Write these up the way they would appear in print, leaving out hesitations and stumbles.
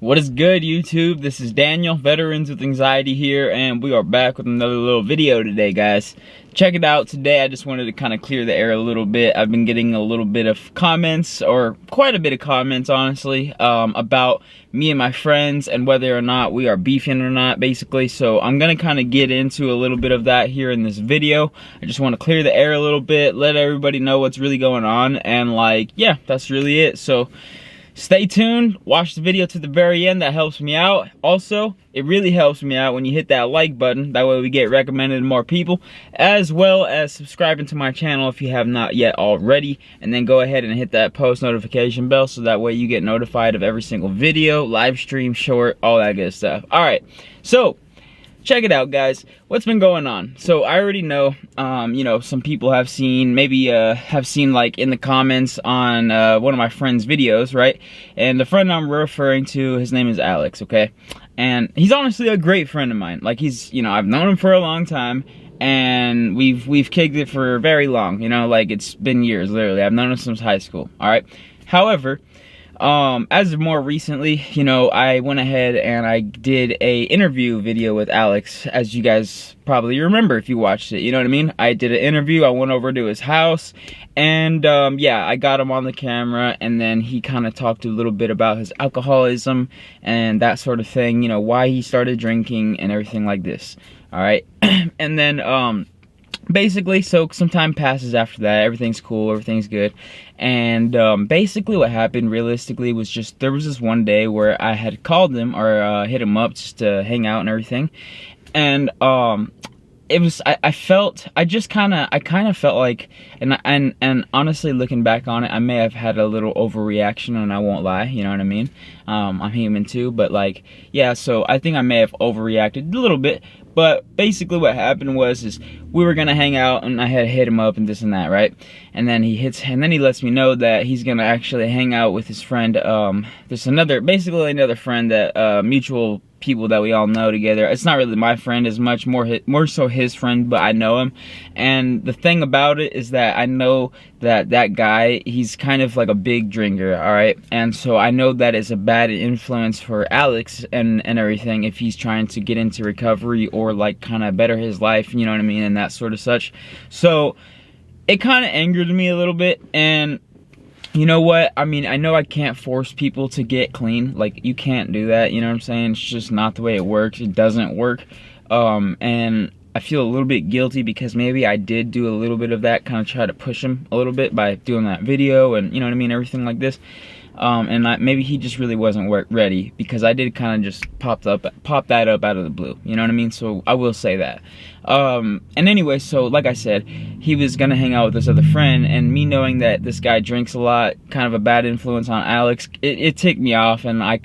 What is good, YouTube? This is Daniel, Veterans with Anxiety here, and we are back with another little video today, guys. Check it out. Today I just wanted to kind of clear the air a little bit. I've been getting a little bit of comments, or quite a bit of comments, honestly, about me and my friends and whether or not we are beefing or not, basically. So I'm going to kind of get into a little bit of that here in this video. I just want to clear the air a little bit, let everybody know what's really going on, and yeah, that's really it. So stay tuned, watch the video to the very end. That helps me out. Also, it really helps me out when you hit that like button. That way we get recommended to more people, as well as subscribing to my channel if you have not yet already, and then go ahead and hit that post notification bell so that way you get notified of every single video, live stream, short, all that good stuff. All right, so check it out, guys. What's been going on? So I already know, you know, some people have seen, maybe have seen like in the comments on one of my friend's videos, right? And the friend I'm referring to, his name is Alex, okay? And he's honestly a great friend of mine. Like, he's, you know, I've known him for a long time, and we've kicked it for very long, you know, like it's been years, literally. I've known him since high school, all right? However, as of more recently, you know, I went ahead and I did a interview video with Alex, as you guys probably remember if you watched it, you know what I mean? I did an interview, I went over to his house, and yeah, I got him on the camera, and then he kind of talked a little bit about his alcoholism and that sort of thing, you know, why he started drinking and everything like this, all right? And then, basically, so some time passes after that, everything's cool, everything's good, and basically what happened realistically was just, there was this one day where I had called him, or hit him up just to hang out and everything, and it was, I kind of felt like, and honestly, looking back on it, I may have had a little overreaction, and I won't lie, you know what I mean? I'm human too, but like, yeah, so I think I may have overreacted a little bit. But basically what happened was we were gonna hang out, and I had hit him up and this and that, right? And then he lets me know that he's gonna actually hang out with his friend. There's basically another friend that mutual people that we all know together. It's not really my friend as much, more so his friend, but I know him. And the thing about it is that I know that guy, he's kind of like a big drinker, all right? And so I know that it's a bad influence for Alex and everything if he's trying to get into recovery or like kind of better his life, you know what I mean, and that sort of such. So it kind of angered me a little bit, and you know what? I mean, I know I can't force people to get clean. Like, you can't do that, you know what I'm saying? It's just not the way it works. It doesn't work. And I feel a little bit guilty because maybe I did do a little bit of that, kind of try to push him a little bit by doing that video and, you know what I mean, everything like this. And maybe he just really wasn't ready, because I did kind of just pop that up out of the blue, you know what I mean? So I will say that. And anyway, so like I said, he was gonna hang out with this other friend, and me knowing that this guy drinks a lot, kind of a bad influence on Alex, it ticked me off, and I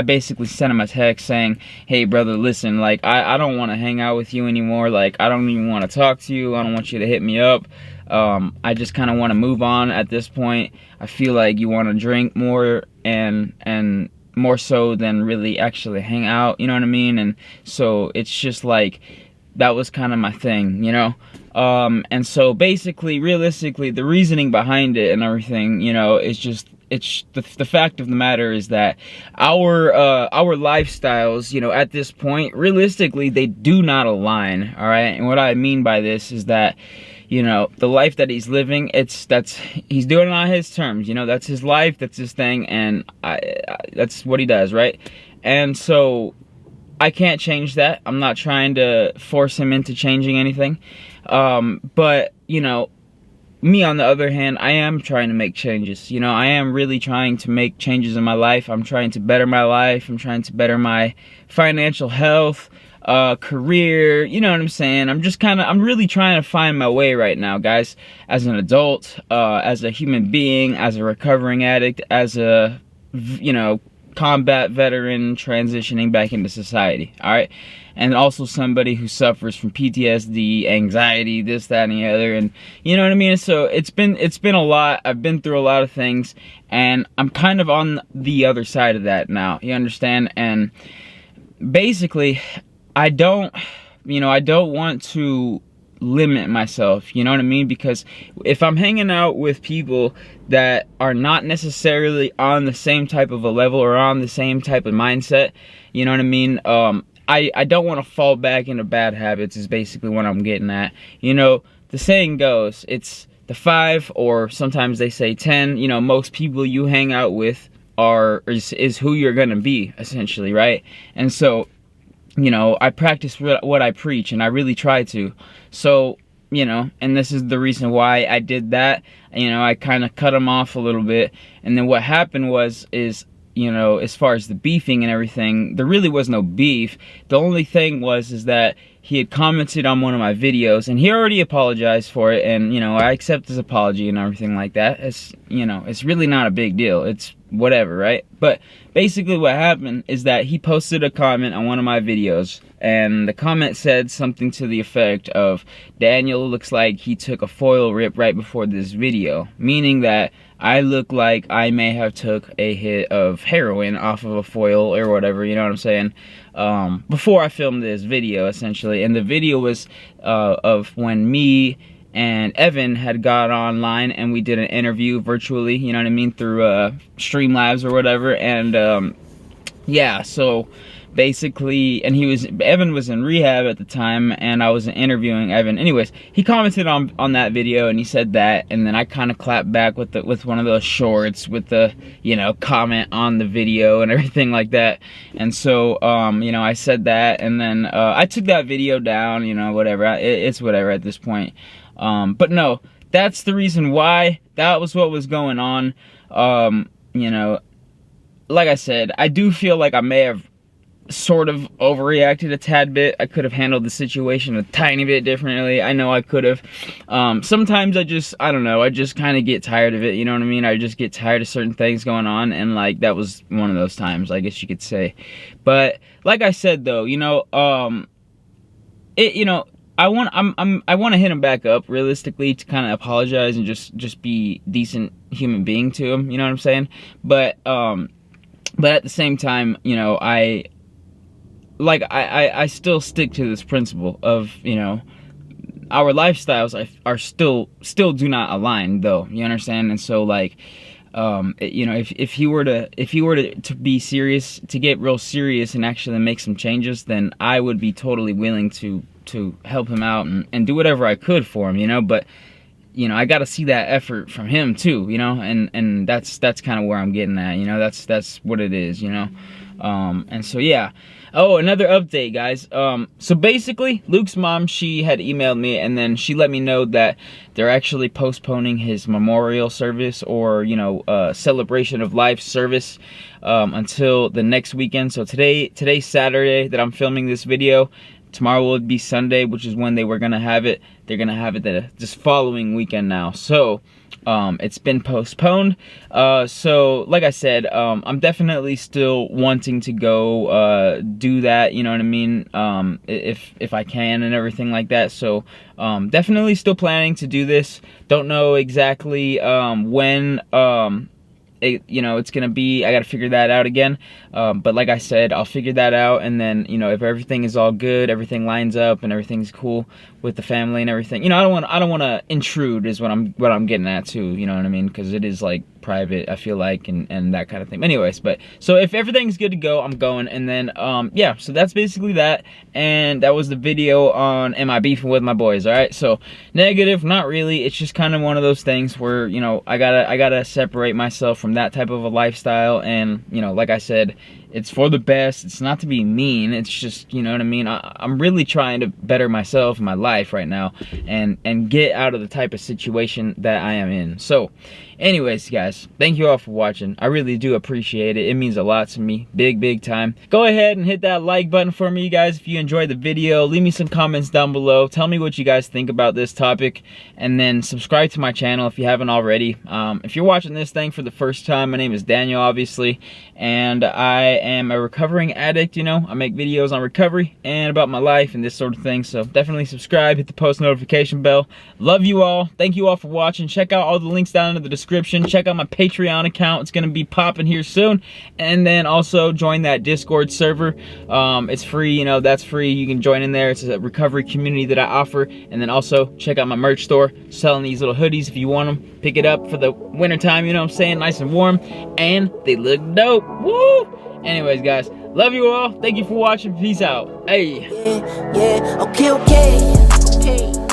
basically sent him a text saying, hey brother, listen, like, I don't want to hang out with you anymore, like, I don't even want to talk to you, I don't want you to hit me up. I just kind of want to move on at this point. I feel like you want to drink more and more so than really actually hang out, you know what I mean? And so it's just like, that was kind of my thing, you know? And so basically, realistically, the reasoning behind it and everything, you know, is just, it's the fact of the matter is that our lifestyles, you know, at this point, realistically, they do not align, all right? And what I mean by this is that, you know, the life that he's living, he's doing it on his terms, you know, that's his life, that's his thing, and that's what he does, right? And so I can't change that. I'm not trying to force him into changing anything. But, you know, me on the other hand, I am trying to make changes. You know, I am really trying to make changes in my life. I'm trying to better my life. I'm trying to better my financial health, career, you know what I'm saying? I'm really trying to find my way right now, guys, as an adult, as a human being, as a recovering addict, as a, you know, combat veteran transitioning back into society, all right? And also somebody who suffers from PTSD, anxiety, this, that, and the other, and you know what I mean? So it's been a lot. I've been through a lot of things, and I'm kind of on the other side of that now, you understand? And basically, I don't want to limit myself, you know what I mean? Because if I'm hanging out with people that are not necessarily on the same type of a level or on the same type of mindset, you know what I mean? I don't want to fall back into bad habits is basically what I'm getting at. You know, the saying goes, it's the 5, or sometimes they say 10, you know, most people you hang out with is who you're gonna be, essentially, right? And so, you know, I practice what I preach, and I really try to. So, you know, and this is the reason why I did that. You know, I kind of cut him off a little bit, and then what happened is, you know, as far as the beefing and everything, there really was no beef. The only thing is that he had commented on one of my videos, and he already apologized for it, and, you know, I accept his apology and everything like that. It's, you know, it's really not a big deal. It's whatever, right? But basically what happened is that he posted a comment on one of my videos, and the comment said something to the effect of, Daniel looks like he took a foil rip right before this video, meaning that I look like I may have took a hit of heroin off of a foil or whatever, you know what I'm saying, before I filmed this video, essentially. And the video was of when me and Evan had got online and we did an interview virtually, you know what I mean, through Streamlabs or whatever. And yeah, so basically, and Evan was in rehab at the time, and I was interviewing Evan. Anyways, he commented on that video, and he said that, and then I kind of clapped back with one of those shorts with the, you know, comment on the video and everything like that. And so, you know, I said that, and then I took that video down, you know, whatever. It's whatever at this point. But no, that's the reason why. That was what was going on. You know, like I said, I do feel like I may have sort of overreacted a tad bit. I could have handled the situation a tiny bit differently. I know I could have. Sometimes I don't know, I just kind of get tired of it, you know what I mean? I just get tired of certain things going on, and like that was one of those times, I guess you could say. But like I said though, you know, you know, I want to hit him back up realistically to kind of apologize and just be decent human being to him, you know what I'm saying? But at the same time, you know, I still stick to this principle of, you know, our lifestyles are still do not align though, you understand? And so like, you know, if he were to be serious, to get real serious and actually make some changes, then I would be totally willing to help him out and do whatever I could for him, you know. But, you know, I got to see that effort from him too, you know, and that's kind of where I'm getting at, you know. That's what it is, you know. And so yeah. Oh, another update, guys. So basically, Luke's mom, she had emailed me, and then she let me know that they're actually postponing his memorial service, or, you know, celebration of life service, until the next weekend. So today's Saturday that I'm filming this video. Tomorrow will be Sunday, which is when they were gonna have it. They're gonna have it this following weekend now. So it's been postponed. So like I said, I'm definitely still wanting to go do that, you know what I mean, if I can and everything like that. So definitely still planning to do this. Don't know exactly when you know, it's gonna be. I gotta figure that out again, but like I said, I'll figure that out, and then, you know, if everything is all good, everything lines up and everything's cool with the family and everything, you know, I don't want to intrude is what I'm getting at too, you know what I mean, because it is like private, I feel like, and that kind of thing. Anyways, but so if everything's good to go, I'm going. And then yeah, so that's basically that, and that was the video on am I beefing with my boys. All right, so negative, not really. It's just kind of one of those things where, you know, I gotta separate myself from that type of a lifestyle, and, you know, like I said, it's for the best. It's not to be mean. It's just, you know what I mean? I'm really trying to better myself in my life right now, and get out of the type of situation that I am in. So anyways, guys, thank you all for watching. I really do appreciate it. It means a lot to me. Big time. Go ahead and hit that like button for me, you guys, if you enjoyed the video. Leave me some comments down below. Tell me what you guys think about this topic. And then subscribe to my channel if you haven't already. If you're watching this thing for the first time, my name is Daniel, obviously. And I am a recovering addict, you know. I make videos on recovery and about my life and this sort of thing. So definitely subscribe, hit the post notification bell. Love you all. Thank you all for watching. Check out all the links down in the description. Check out my Patreon account. It's gonna be popping here soon. And then also join that Discord server. It's free, you know, that's free. You can join in there. It's a recovery community that I offer. And then also check out my merch store, selling these little hoodies if you want them. Pick it up for the winter time, you know what I'm saying? Nice and warm. And they look dope. Woo! Anyways, guys, love you all. Thank you for watching. Peace out. Hey. Yeah, okay.